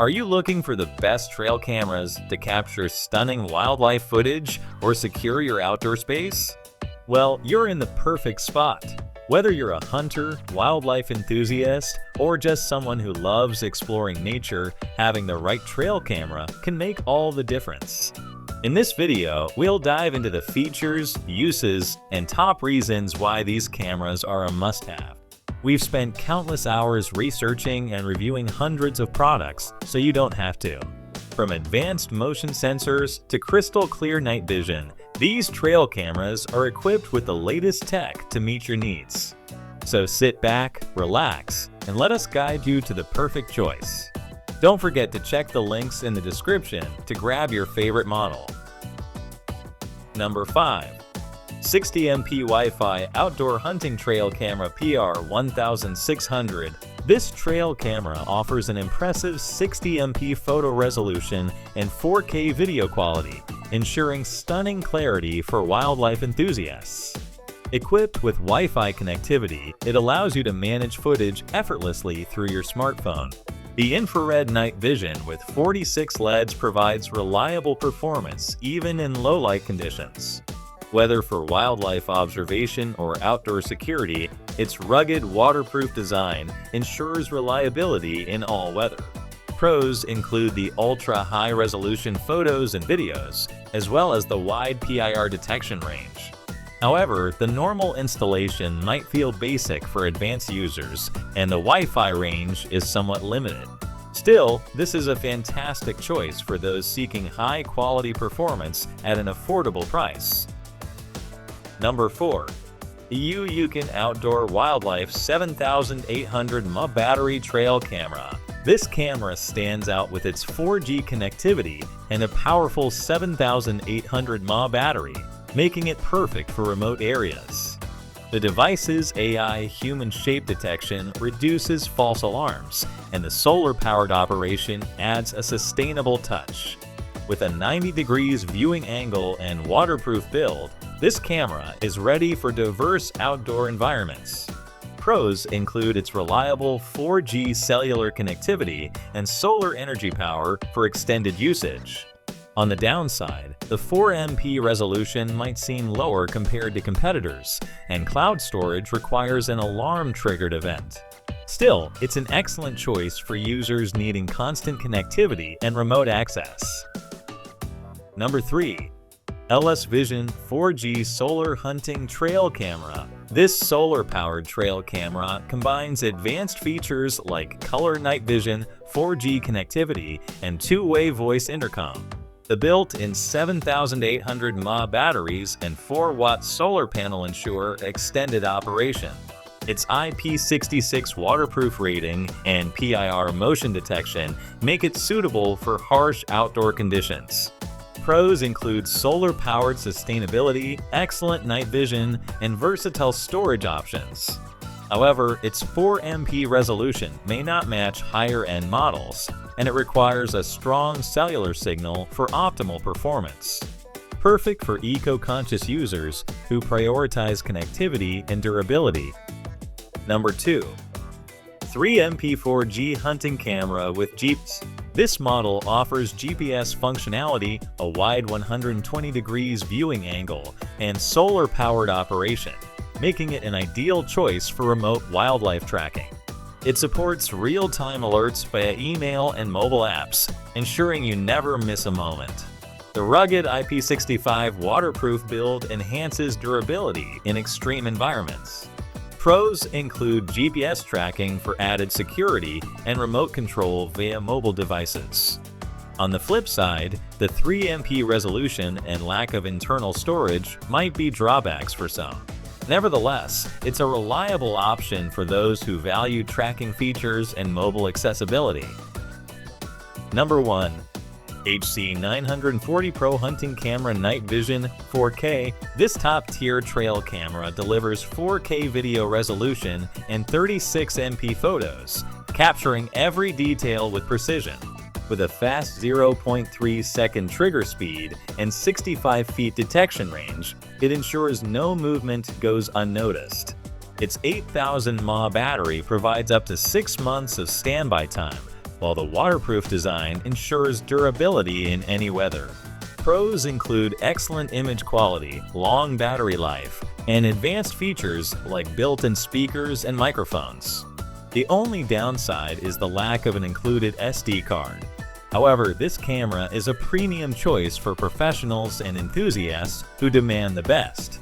Are you looking for the best trail cameras to capture stunning wildlife footage or secure your outdoor space? Well, you're in the perfect spot. Whether you're a hunter, wildlife enthusiast, or just someone who loves exploring nature, having the right trail camera can make all the difference. In this video, we'll dive into the features, uses, and top reasons why these cameras are a must-have. We've spent countless hours researching and reviewing hundreds of products, so you don't have to. From advanced motion sensors to crystal clear night vision, these trail cameras are equipped with the latest tech to meet your needs. So sit back, relax, and let us guide you to the perfect choice. Don't forget to check the links in the description to grab your favorite model. Number 5. 60MP Wi-Fi Outdoor Hunting Trail Camera PR1600. This trail camera offers an impressive 60MP photo resolution and 4K video quality, ensuring stunning clarity for wildlife enthusiasts. Equipped with Wi-Fi connectivity, it allows you to manage footage effortlessly through your smartphone. The infrared night vision with 46 LEDs provides reliable performance even in low-light conditions. Whether for wildlife observation or outdoor security, its rugged, waterproof design ensures reliability in all weather. Pros include the ultra-high-resolution photos and videos, as well as the wide PIR detection range. However, the normal installation might feel basic for advanced users, and the Wi-Fi range is somewhat limited. Still, this is a fantastic choice for those seeking high-quality performance at an affordable price. Number 4. UCON Outdoor Wildlife 7800 mAh Battery Trail Camera. This camera stands out with its 4G connectivity and a powerful 7800 mAh battery, making it perfect for remote areas. The device's AI human shape detection reduces false alarms, and the solar-powered operation adds a sustainable touch. With a 90 degrees viewing angle and waterproof build, this camera is ready for diverse outdoor environments. Pros include its reliable 4G cellular connectivity and solar energy power for extended usage. On the downside, the 4MP resolution might seem lower compared to competitors, and cloud storage requires an alarm-triggered event. Still, it's an excellent choice for users needing constant connectivity and remote access. Number 3. LS Vision 4G Solar Hunting Trail Camera. This solar-powered trail camera combines advanced features like color night vision, 4G connectivity, and two-way voice intercom. The built-in 7800 mAh batteries and 4-watt solar panel ensure extended operation. Its IP66 waterproof rating and PIR motion detection make it suitable for harsh outdoor conditions. Pros include solar-powered sustainability, excellent night vision, and versatile storage options. However, its 4MP resolution may not match higher-end models, and it requires a strong cellular signal for optimal performance. Perfect for eco-conscious users who prioritize connectivity and durability. Number 2. 3MP 4G Hunting Camera with GPS. This model offers GPS functionality, a wide 120 degrees viewing angle, and solar-powered operation, making it an ideal choice for remote wildlife tracking. It supports real-time alerts via email and mobile apps, ensuring you never miss a moment. The rugged IP65 waterproof build enhances durability in extreme environments. Pros include GPS tracking for added security and remote control via mobile devices. On the flip side, the 3MP resolution and lack of internal storage might be drawbacks for some. Nevertheless, it's a reliable option for those who value tracking features and mobile accessibility. Number 1. HC940 Pro Hunting Camera Night Vision 4K. This top-tier trail camera delivers 4K video resolution and 36MP photos, capturing every detail with precision. With a fast 0.3-second trigger speed and 65 feet detection range, it ensures no movement goes unnoticed. Its 8000 mAh battery provides up to 6 months of standby time, while the waterproof design ensures durability in any weather. Pros include excellent image quality, long battery life, and advanced features like built-in speakers and microphones. The only downside is the lack of an included SD card. However, this camera is a premium choice for professionals and enthusiasts who demand the best.